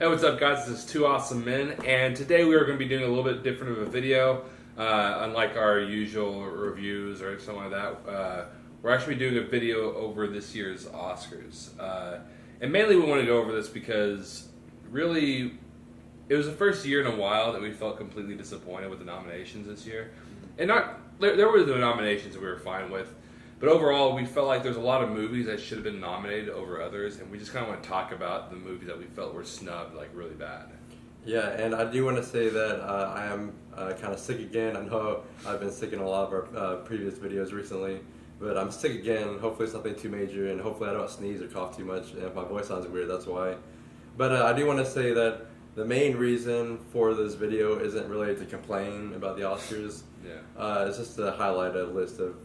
Hey, what's up, guys? This is Two Awesome Men, and today we are going to be doing a little bit different of a video. Unlike our usual reviews or something like that, we're actually doing a video over this year's Oscars. And mainly we want to go over this because really it was the first year in a while that we felt completely disappointed with the nominations this year. And there were the nominations that we were fine with, but overall we felt like there's a lot of movies that should have been nominated over others, and we just kind of want to talk about the movies that we felt were snubbed like really bad. Yeah, and I do want to say that I am kind of sick again. I know I've been sick in a lot of our previous videos recently, but I'm sick again. Hopefully it's nothing too major, and hopefully I don't sneeze or cough too much. And if my voice sounds weird, that's why. But I do want to say that the main reason for this video isn't really to complain about the Oscars. Yeah. It's just to highlight a list of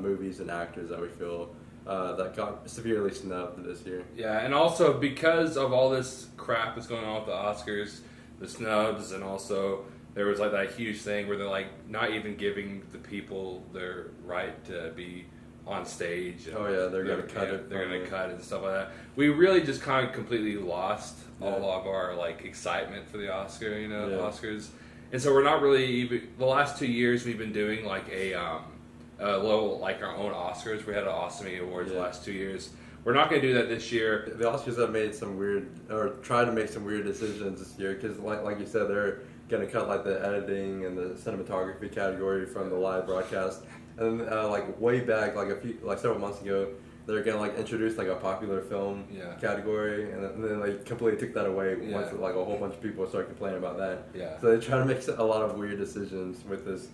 movies and actors that we feel that got severely snubbed this year. Yeah, and also because of all this crap that's going on with the Oscars, the snubs, and also there was like that huge thing where they're like not even giving the people their right to be on stage. Oh yeah, they're gonna cut it. They're gonna cut it and stuff like that. We really just kind of completely lost all of our like excitement for the Oscars. And so we're not really even. The last 2 years we've been doing like a little like our own Oscars. We had an Awesomey Awards the last 2 years. We're not going to do that this year. The Oscars have made some weird, or tried to make some weird decisions this year because, like you said, they're going to cut like the editing and the cinematography category from the live broadcast. And like way back, like several months ago, they're going to like introduce like a popular film category, and then they completely took that away once like a whole bunch of people started complaining about that. Yeah. So they try to make a lot of weird decisions with this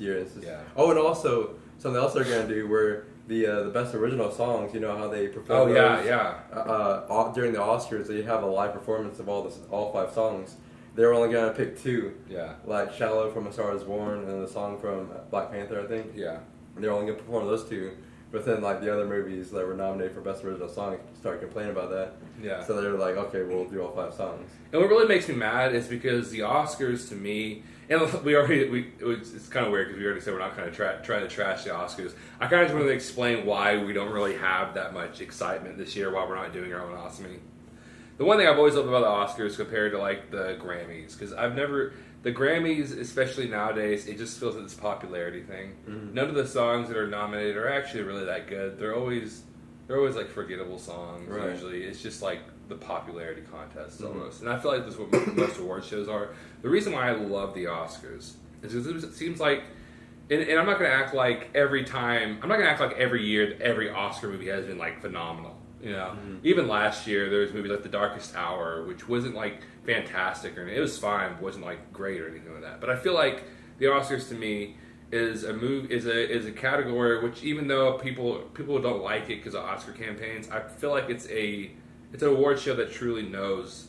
year. It's just, oh, and also something else they're going to do where the best original songs, you know how they perform during the Oscars, they have a live performance of all 5 songs. They're only going to pick 2. Yeah. Like Shallow from A Star Is Born and the song from Black Panther, I think. Yeah. They're only going to perform those 2. But then like the other movies that were nominated for best original song started complaining about that. Yeah. So they're like, okay, we'll do all 5 songs. And what really makes me mad is because the Oscars to me, and it's kind of weird because we already said we're not going to try to trash the Oscars. I kind of just want to explain why we don't really have that much excitement this year, why we're not doing our own Awesomey. The one thing I've always loved about the Oscars compared to like the Grammys, because the Grammys, especially nowadays, it just feels like this popularity thing. Mm-hmm. None of the songs that are nominated are actually really that good. They're always like forgettable songs. Right. Usually, it's just like the popularity contest almost. And I feel like this is what most award shows are. The reason why I love the Oscars is because it seems like, and I'm not going to act like every year that every Oscar movie has been like phenomenal. You know, even last year there was movies like The Darkest Hour, which wasn't like fantastic or anything. It was fine, but wasn't like great or anything like that. But I feel like the Oscars to me is a category which, even though people don't like it because of Oscar campaigns, I feel like it's an award show that truly knows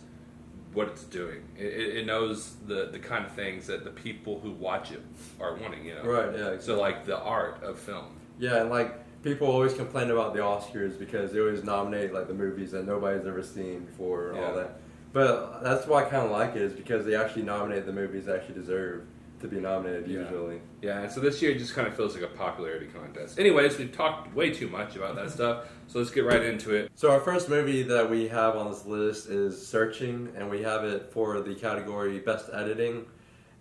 what it's doing. It knows the kind of things that the people who watch it are wanting. You know, right? Yeah. Exactly. So like the art of film. Yeah, and like. People always complain about the Oscars because they always nominate like the movies that nobody's ever seen before and all that. But that's why I kind of like it, is because they actually nominate the movies that actually deserve to be nominated usually. Yeah, and so this year it just kind of feels like a popularity contest. Anyways, we've talked way too much about that stuff, so let's get right into it. So our first movie that we have on this list is Searching, and we have it for the category Best Editing.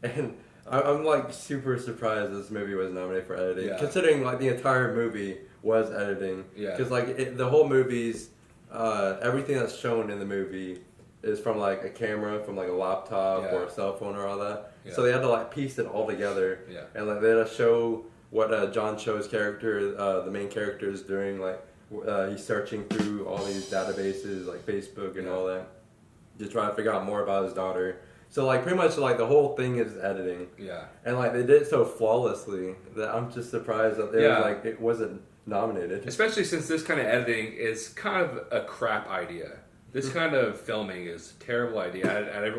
And I'm like super surprised this movie was nominated for editing, considering like the entire movie was editing. Yeah. Because like the whole movie's everything that's shown in the movie is from like a camera, from like a laptop or a cell phone or all that. Yeah. So they had to like piece it all together. Yeah. And like they had to show what John Cho's character, the main character, is doing. Like he's searching through all these databases like Facebook and all that to try to figure out more about his daughter. So like pretty much like the whole thing is editing. Yeah. And like they did it so flawlessly that I'm just surprised that it wasn't nominated. Especially since this kind of editing is kind of a crap idea. This kind of filming is a terrible idea. I don't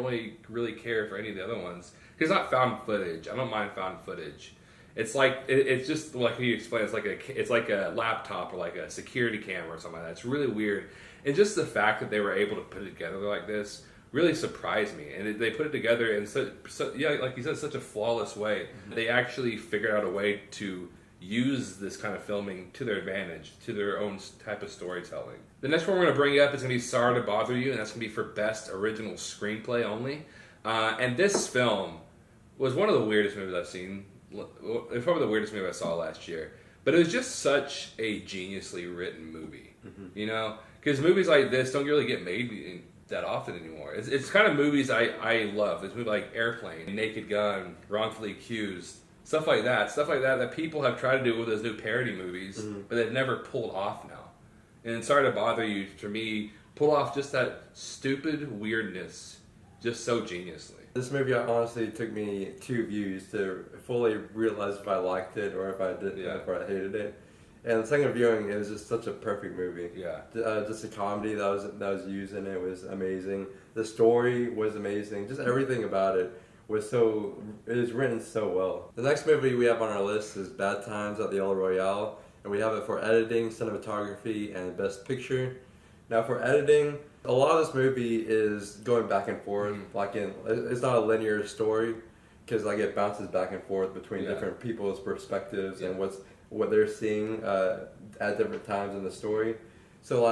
really care for any of the other ones. It's not found footage. I don't mind found footage. It's like it's just like you explained. It's like a laptop or like a security camera or something like that. It's really weird. And just the fact that they were able to put it together like this really surprised me. And they put it together in like you said, such a flawless way. Mm-hmm. They actually figured out a way to use this kind of filming to their advantage, to their own type of storytelling. The next one we're going to bring up is going to be Sorry to Bother You, and that's going to be for Best Original Screenplay only. And this film was one of the weirdest movies I've seen. It's probably the weirdest movie I saw last year. But it was just such a geniusly written movie, you know? Because movies like this don't really get made that often anymore. It's kind of movies I love. It's movies like Airplane, Naked Gun, Wrongfully Accused, stuff like that people have tried to do with those new parody movies, but they've never pulled off now. And Sorry to Bother You, for me, pull off just that stupid weirdness just so geniusly. This movie honestly took me 2 views to fully realize if I liked it or if I didn't, or I hated it. And the second viewing, it was just such a perfect movie. Yeah. Just the comedy that was used in it was amazing. The story was amazing. Just everything about it was written so well. The next movie we have on our list is Bad Times at the El Royale, and we have it for editing, cinematography, and Best Picture. Now for editing, a lot of this movie is going back and forth. It's not a linear story because it bounces back and forth between different people's perspectives and what they're seeing at different times in the story. So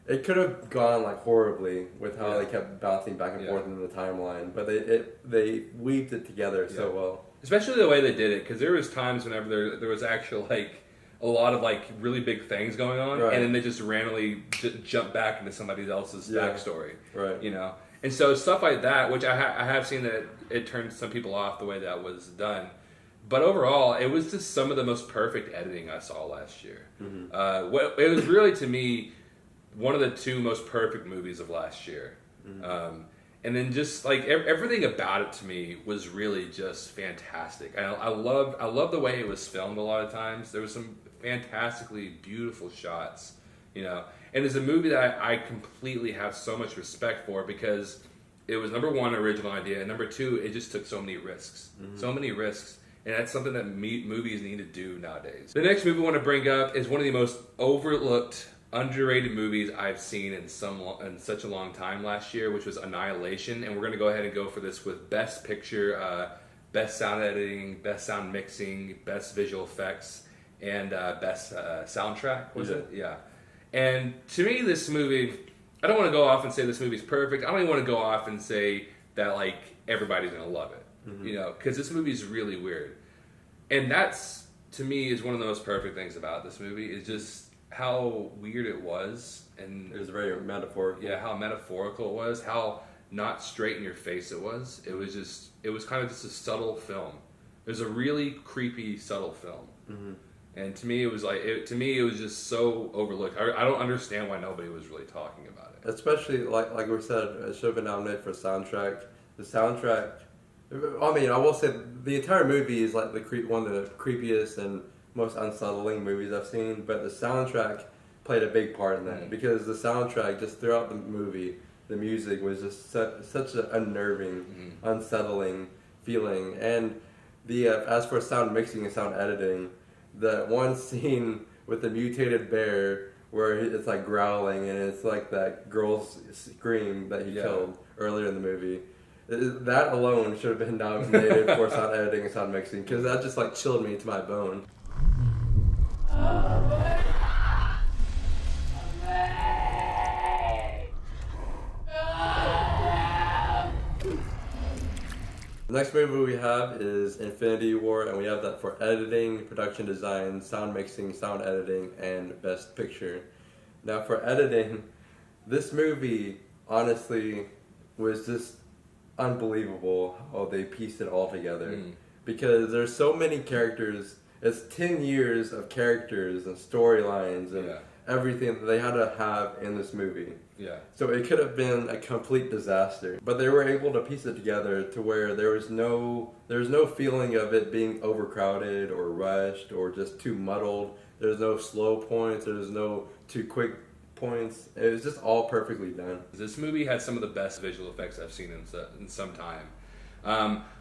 it could have gone horribly with how they kept bouncing back and forth in the timeline, but they weaved it together so well. Especially the way they did it, because there was times whenever there was actual a lot of really big things going on, and then they just randomly jump back into somebody else's backstory, right? You know, and so stuff like that, which I have seen that it turned some people off the way that was done, but overall, it was just some of the most perfect editing I saw last year. It was really, to me, one of the 2 most perfect movies of last year. And then just everything about it to me was really just fantastic. I love the way it was filmed a lot of times. There was some fantastically beautiful shots, you know. And it's a movie that I completely have so much respect for because it was, number 1, original idea, and number 2, it just took so many risks. So many risks. And that's something that movies need to do nowadays. The next movie I want to bring up is one of the most overlooked, underrated movies I've seen in such a long time last year, which was Annihilation. And we're going to go ahead and go for this with Best Picture, Best Sound Editing, Best Sound Mixing, Best Visual Effects, and Best Soundtrack, was it? Yeah. And to me, this movie, I don't want to go off and say this movie's perfect. I don't even want to go off and say that everybody's going to love it. You know, because this movie is really weird. And that's, to me, is one of the most perfect things about this movie, is just how weird it was. And it was very metaphorical. Yeah, how metaphorical it was, how not straight in your face it was. It was kind of just a subtle film. It was a really creepy, subtle film. And to me, it was it was just so overlooked. I don't understand why nobody was really talking about it. Especially, like we said, it should have been nominated for soundtrack. The soundtrack, I mean, I will say the entire movie is one of the creepiest and most unsettling movies I've seen, but the soundtrack played a big part in that because the soundtrack, just throughout the movie, the music was just such an unnerving, unsettling feeling. And as for sound mixing and sound editing, the one scene with the mutated bear where it's growling and it's that girl's scream that he killed earlier in the movie. That alone should have been nominated for sound editing and sound mixing because that just chilled me to my bone. The next movie we have is Infinity War, and we have that for editing, production design, sound mixing, sound editing, and Best Picture. Now for editing, this movie honestly was just unbelievable how they pieced it all together. Because there's so many characters. It's 10 years of characters and storylines and everything that they had to have in this movie. Yeah. So it could have been a complete disaster. But they were able to piece it together to where there was no feeling of it being overcrowded or rushed or just too muddled. There's no slow points. There's no too quick points. It was just all perfectly done. This movie had some of the best visual effects I've seen in some time.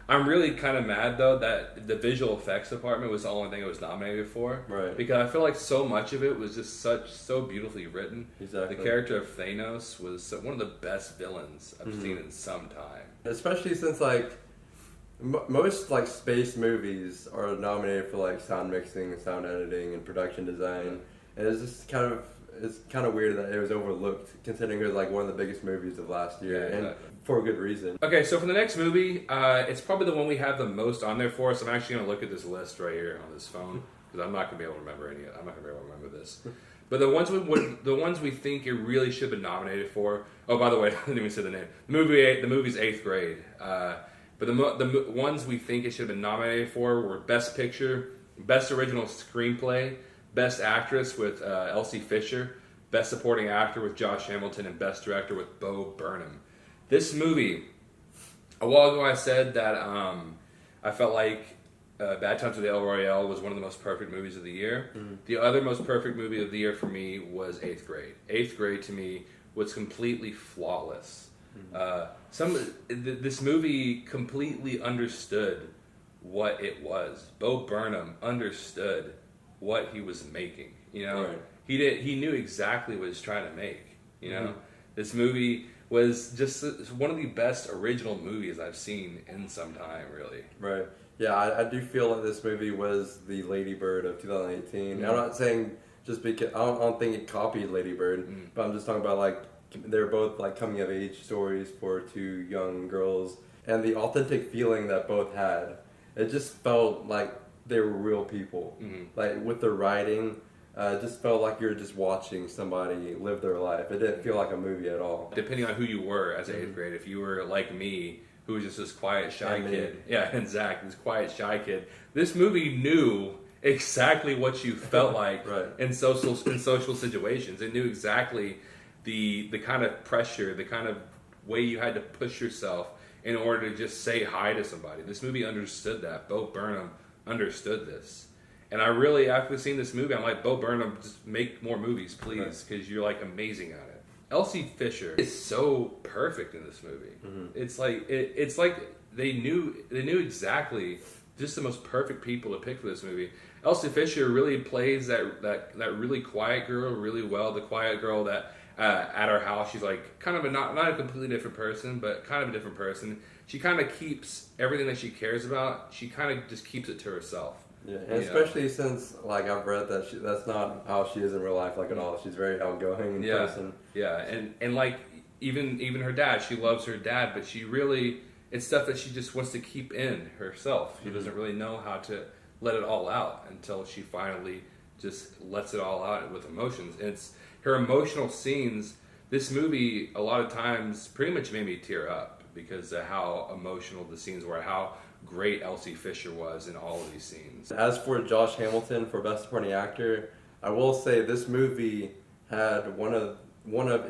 I'm really kind of mad though that the visual effects department was the only thing it was nominated for. Right. Because I feel like so much of it was just so beautifully written. Exactly. The character of Thanos was one of the best villains I've seen in some time. Especially since Most like space movies are nominated for like sound mixing, sound editing, and production design, and it's kind of weird that it was overlooked considering it was like one of the biggest movies of last year, and for a good reason. Okay, so for the next movie, it's probably the one we have the most on there for us. I'm actually going to look at this list right here on this phone because I'm not going to be able to remember any. I'm not going to be able to remember this. But the ones we think it really should have been nominated for. Oh, by the way, I didn't even say the name. The movie's 8th Grade. But the ones we think it should have been nominated for were Best Picture, Best Original Screenplay, Best Actress with Elsie Fisher, Best Supporting Actor with Josh Hamilton, and Best Director with Bo Burnham. This movie, a while ago I said that I felt like Bad Times at the El Royale was one of the most perfect movies of the year. Mm-hmm. The other most perfect movie of the year for me was 8th Grade. 8th Grade to me was completely flawless. This movie completely understood what it was. Bo Burnham understood what he was making. You know, right. He knew exactly what he was trying to make. You know, this movie was just one of the best original movies I've seen in some time. Really, right. Yeah, I do feel like this movie was the Lady Bird of 2018. Mm-hmm. I'm not saying just because I don't think it copied Lady Bird, but I'm just talking about like they're both like coming of age stories for two young girls, and the authentic feeling that both had. It just felt like they were real people. Mm-hmm. Like with the writing, it just felt like you're just watching somebody live their life. It didn't feel like a movie at all. Depending on who you were as an 8th grade, if you were like me, who was just this quiet, shy kid. Yeah, and Zach, this quiet, shy kid. This movie knew exactly what you felt like right. in social situations. It knew exactly the kind of pressure, the kind of way you had to push yourself in order to just say hi to somebody. This movie understood that. Bo Burnham understood this. And I really, after seeing this movie, I'm like, Bo Burnham, just make more movies, please, because you're like amazing at it. Elsie Fisher is so perfect in this movie. Mm-hmm. It's like they knew exactly just the most perfect people to pick for this movie. Elsie Fisher really plays that really quiet girl really well. The quiet girl that at her house, she's like kind of not a completely different person, but kind of a different person. She kind of keeps everything that she cares about. She kind of just keeps it to herself. Yeah, and especially since like I've read that that's not how she is in real life like at all. She's very outgoing in person. Yeah, and like even her dad, she loves her dad, but she really it's stuff that she just wants to keep in herself. She doesn't really know how to let it all out until she finally just lets it all out with emotions. And it's her emotional scenes. This movie a lot of times pretty much made me tear up because of how emotional the scenes were, how great Elsie Fisher was in all of these scenes. As for Josh Hamilton for Best Supporting Actor, I will say this movie had one of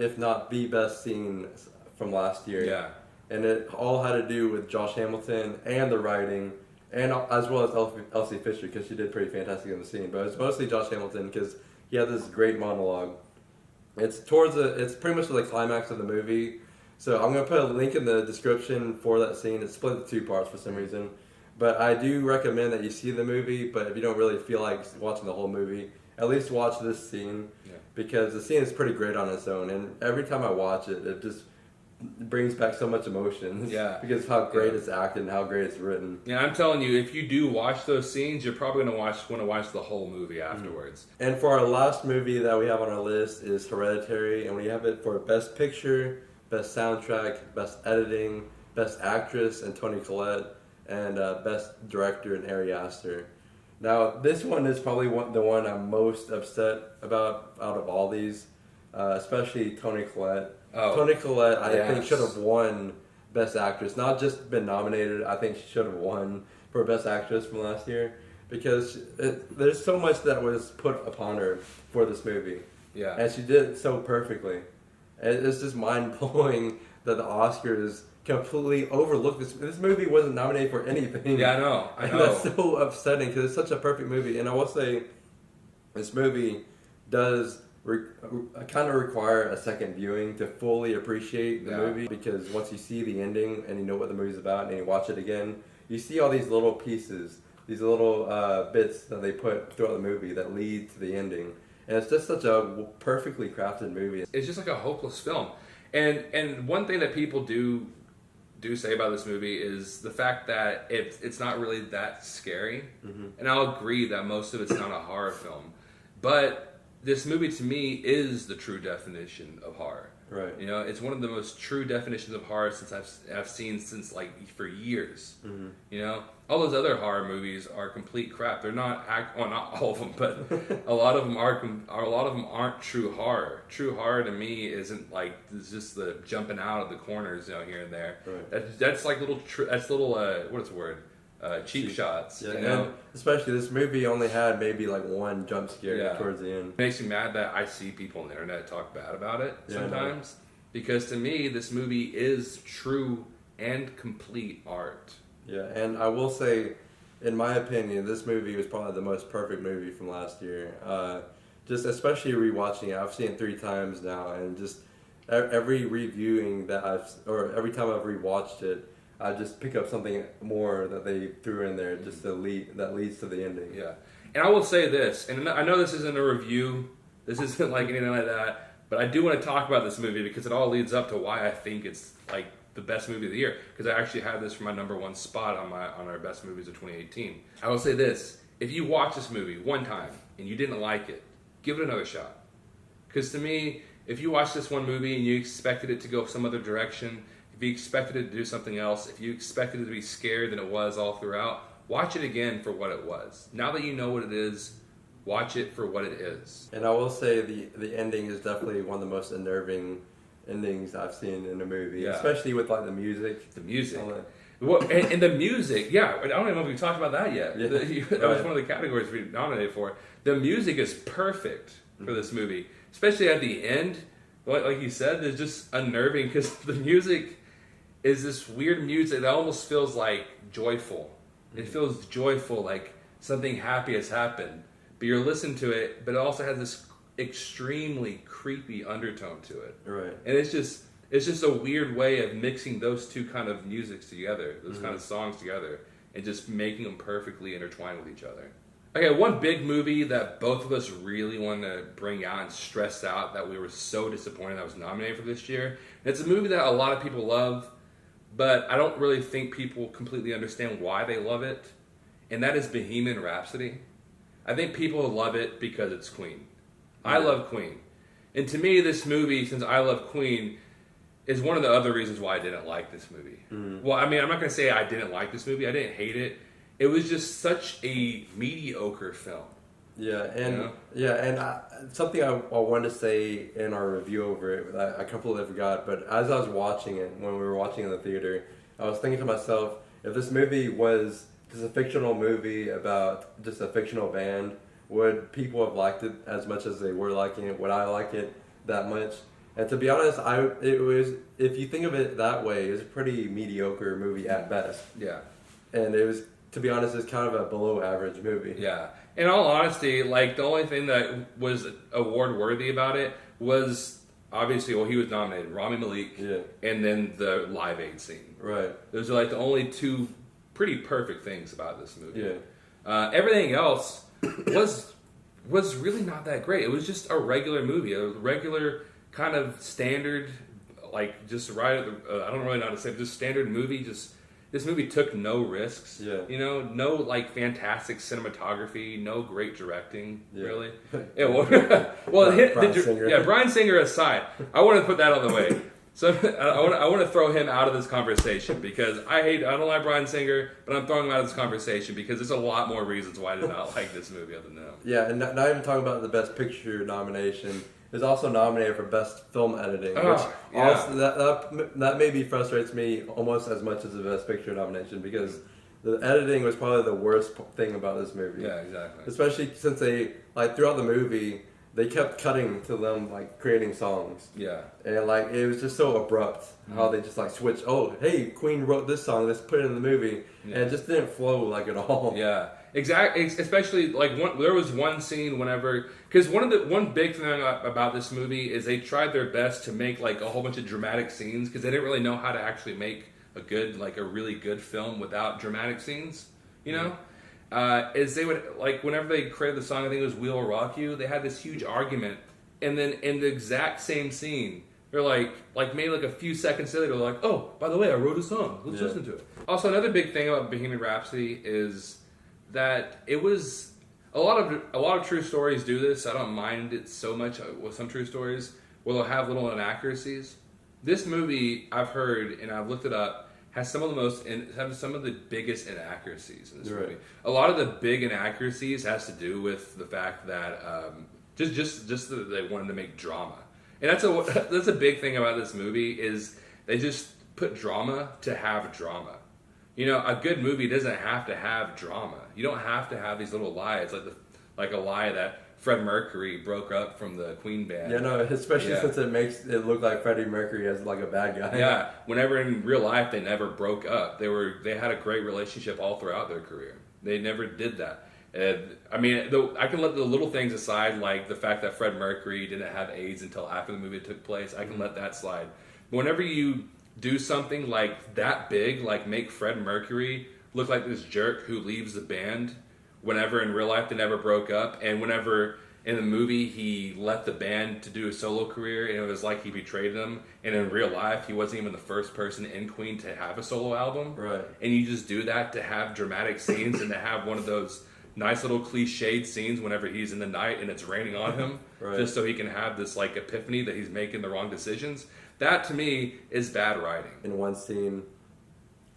if not the best scenes from last year. Yeah. And it all had to do with Josh Hamilton and the writing, and as well as Elsie Fisher because she did pretty fantastic in the scene. But it's mostly Josh Hamilton because he had this great monologue. It's pretty much the climax of the movie. So I'm going to put a link in the description for that scene. It's split into two parts for some reason. But I do recommend that you see the movie, but if you don't really feel like watching the whole movie, at least watch this scene. Yeah. Because the scene is pretty great on its own. And every time I watch it, it just brings back so much emotion. Yeah. Because of how great it's acted and how great it's written. Yeah, I'm telling you, if you do watch those scenes, you're probably going to want to watch the whole movie afterwards. Mm-hmm. And for our last movie that we have on our list is Hereditary. And we have it for Best Picture, Best Soundtrack, Best Editing, Best Actress, and Toni Collette, and Best Director and Ari Aster. Now, this one is probably the one I'm most upset about out of all these, especially Toni Collette. Oh, Toni Collette, I think, should have won Best Actress. Not just been nominated, I think she should have won for Best Actress from last year, because there's so much that was put upon her for this movie. Yeah. And she did it so perfectly. It's just mind-blowing that the Oscars completely overlooked this. This movie wasn't nominated for anything. Yeah, I know. And that's so upsetting because it's such a perfect movie. And I will say, this movie does kind of require a second viewing to fully appreciate the movie. Because once you see the ending and you know what the movie's about and you watch it again, you see all these little pieces, these little bits that they put throughout the movie that lead to the ending. And it's just such a perfectly crafted movie. It's just like a hopeless film. And one thing that people do do say about this movie is the fact that it's not really that scary. And I'll agree that most of it's not a horror film. But this movie, to me, is the true definition of horror. Right. You know, it's one of the most true definitions of horror since I've seen since like for years. You know, all those other horror movies are complete crap. They're not not all of them, but a lot of them are. A lot of them aren't true horror. True horror to me isn't like it's just the jumping out of the corners, you know, here and there. Right. That's like little. What is the word? Cheap shots. Yeah, you know? and especially this movie only had maybe like one jump scare towards the end. It makes me mad that I see people on the internet talk bad about it sometimes. Because to me, this movie is true and complete art. Yeah, and I will say, in my opinion, this movie was probably the most perfect movie from last year. Just especially rewatching it. I've seen it 3 times now, and just every reviewing that every time I've rewatched it, I just pick up something more that they threw in there just that leads to the ending. Yeah. And I will say this, and I know this isn't a review, this isn't like anything like that, but I do want to talk about this movie because it all leads up to why I think it's like the best movie of the year. Because I actually had this for my number 1 spot on our best movies of 2018. I will say this, if you watch this movie one time and you didn't like it, give it another shot. Because to me, if you watch this one movie and you expected it to go some other direction, if you expected it to do something else, if you expected it to be scarier than it was all throughout, watch it again for what it was. Now that you know what it is, watch it for what it is. And I will say the ending is definitely one of the most unnerving endings I've seen in a movie, especially with like the music. The music. Well, and the music, I don't even know if we talked about that yet. That was one of the categories we nominated for. The music is perfect for this movie, especially at the end. Like you said, it's just unnerving because the music is this weird music that almost feels like joyful. It feels joyful, like something happy has happened. But you're listening to it, but it also has this extremely creepy undertone to it. Right. And it's just a weird way of mixing those two kind of musics together, those kind of songs together, and just making them perfectly intertwined with each other. Okay, one big movie that both of us really want to bring out and stress out that we were so disappointed that was nominated for this year. And it's a movie that a lot of people love, but I don't really think people completely understand why they love it, and that is Bohemian Rhapsody. I think people love it because it's Queen. I love Queen. And to me, this movie, since I love Queen, is one of the other reasons why I didn't like this movie. Well, I mean, I'm not going to say I didn't like this movie. I didn't hate it. It was just such a mediocre film. Yeah, and something I wanted to say in our review over it, I completely forgot, but as I was watching it, when we were watching it in the theater, I was thinking to myself, if this movie was just a fictional movie about just a fictional band, would people have liked it as much as they were liking it? Would I like it that much? And to be honest, it was, if you think of it that way, it was a pretty mediocre movie at best. Yeah. And it was, to be honest, it's kind of a below average movie. Yeah. In all honesty, like, the only thing that was award worthy about it was, obviously, well, he was nominated, Rami Malek, and then the Live Aid scene. Right. Those are like the only 2 pretty perfect things about this movie. Yeah. Everything else was really not that great. It was just a regular movie, a regular kind of standard, like just right at the, I don't really know how to say it, just standard movie. Just this movie took no risks. Yeah. You know, no like fantastic cinematography, no great directing, really. Yeah, Well, Bryan Singer aside, I want to put that on the way. So I want to throw him out of this conversation because I don't like Bryan Singer, but I'm throwing him out of this conversation because there's a lot more reasons why I did not like this movie other than him. Yeah, and not even talking about the Best Picture nomination. It's also nominated for Best Film Editing, which also, that maybe frustrates me almost as much as the Best Picture nomination because the editing was probably the worst thing about this movie. Yeah, exactly. Especially since they, like, throughout the movie, they kept cutting to them, like, creating songs. Yeah. And, like, it was just so abrupt how they just, like, switched. Oh, hey, Queen wrote this song, let's put it in the movie. Yeah. And it just didn't flow, like, at all. Yeah. Exactly. Especially, like, there was one scene whenever... Because one big thing about this movie is they tried their best to make, like, a whole bunch of dramatic scenes because they didn't really know how to actually make a really good film without dramatic scenes, you know? Is they would, like, whenever they created the song, I think it was We'll Rock You, they had this huge argument, and then in the exact same scene, They're like maybe like a few seconds later, they're like, oh, by the way, I wrote a song. Let's listen to it. Also, another big thing about Bohemian Rhapsody is that it was a lot of true stories do this. I don't mind it so much with some true stories where they'll have little inaccuracies. This movie, I've heard and I've looked it up, has some of the biggest inaccuracies in this movie. A lot of the big inaccuracies has to do with the fact that just that they wanted to make drama. And that's a big thing about this movie is they just put drama to have drama. You know, a good movie doesn't have to have drama. You don't have to have these little lies like a lie that Fred Mercury broke up from the Queen band. Yeah, no, especially since it makes it look like Freddie Mercury as like a bad guy. Yeah, whenever in real life they never broke up. They had a great relationship all throughout their career. They never did that. I mean, I can let the little things aside, like the fact that Fred Mercury didn't have AIDS until after the movie took place. I can let that slide. But whenever you do something like that big, like make Fred Mercury look like this jerk who leaves the band, whenever in real life they never broke up, and whenever in the movie he left the band to do a solo career, and it was like he betrayed them, and in real life he wasn't even the first person in Queen to have a solo album. Right. And you just do that to have dramatic scenes and to have one of those nice little cliched scenes whenever he's in the night and it's raining on him, just so he can have this like epiphany that he's making the wrong decisions. That to me is bad writing. In one scene,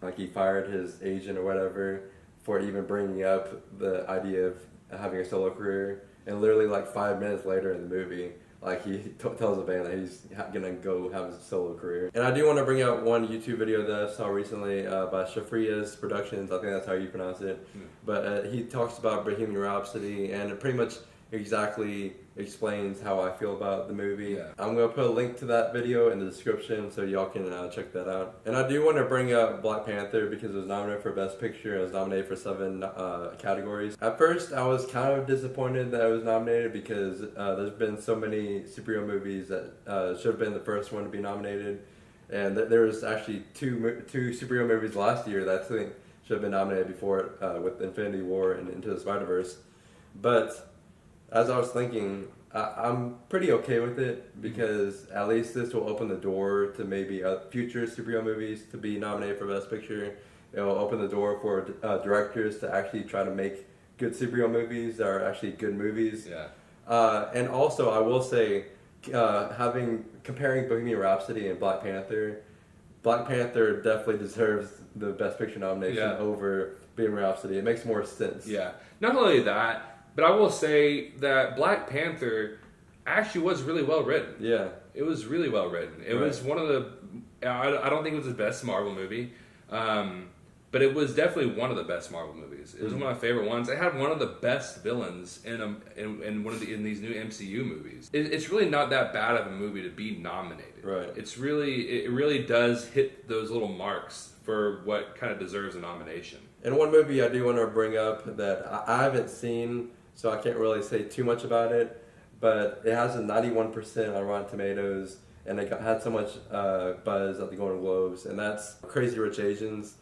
like he fired his agent or whatever for even bringing up the idea of having a solo career, and literally like 5 minutes later in the movie, like he tells the band that he's gonna go have a solo career. And I do want to bring out one YouTube video that I saw recently by Shafria's Productions. I think that's how you pronounce it. But he talks about Bohemian Rhapsody, and it pretty much exactly explains how I feel about the movie. Yeah. I'm going to put a link to that video in the description so y'all can check that out. And I do want to bring up Black Panther because it was nominated for Best Picture. It was nominated for 7 categories. At first, I was kind of disappointed that it was nominated because there's been so many superhero movies that should have been the first one to be nominated. And there was actually two superhero movies last year that I think should have been nominated before it, with Infinity War and Into the Spider-Verse. But as I was thinking, I'm pretty okay with it because at least this will open the door to maybe future superhero movies to be nominated for Best Picture. It will open the door for directors to actually try to make good superhero movies that are actually good movies. Yeah. And also, I will say, comparing Bohemian Rhapsody and Black Panther definitely deserves the Best Picture nomination over Bohemian Rhapsody. It makes more sense. Yeah. Not only that, but I will say that Black Panther actually was really well written. Yeah. It was really well written. It was one of the... I don't think it was the best Marvel movie, but it was definitely one of the best Marvel movies. It was one of my favorite ones. It had one of the best villains in these new MCU movies. It's really not that bad of a movie to be nominated. Right. It really does hit those little marks for what kind of deserves a nomination. And one movie I do want to bring up that I haven't seen, so I can't really say too much about it, but it has a 91% on Rotten Tomatoes, and it had so much buzz at the Golden Globes, and that's Crazy Rich Asians.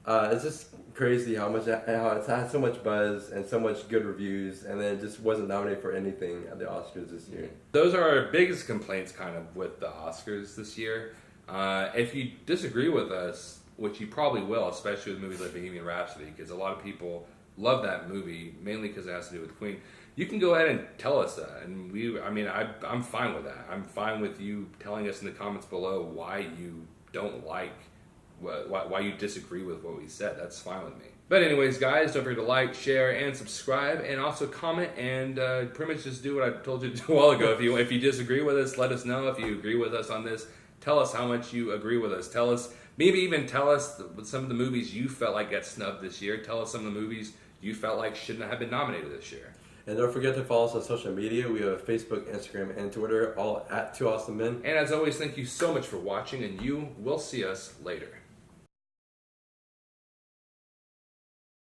It's just crazy how it's had so much buzz and so much good reviews, and then it just wasn't nominated for anything at the Oscars this year. Those are our biggest complaints kind of with the Oscars this year. If you disagree with us, which you probably will, especially with movies like Bohemian Rhapsody, because a lot of people love that movie, mainly because it has to do with Queen. You can go ahead and tell us that, and I'm fine with that. I'm fine with you telling us in the comments below why you don't like, why you disagree with what we said. That's fine with me. But anyways, guys, don't forget to like, share, and subscribe, and also comment, and pretty much just do what I told you to do a while ago. If you disagree with us, let us know. If you agree with us on this, tell us how much you agree with us. Tell us, maybe even tell us some of the movies you felt like got snubbed this year. Tell us some of the movies you felt like shouldn't have been nominated this year. And don't forget to follow us on social media. We have Facebook, Instagram, and Twitter, all at 2 Awesome Men. And as always, thank you so much for watching, and you will see us later.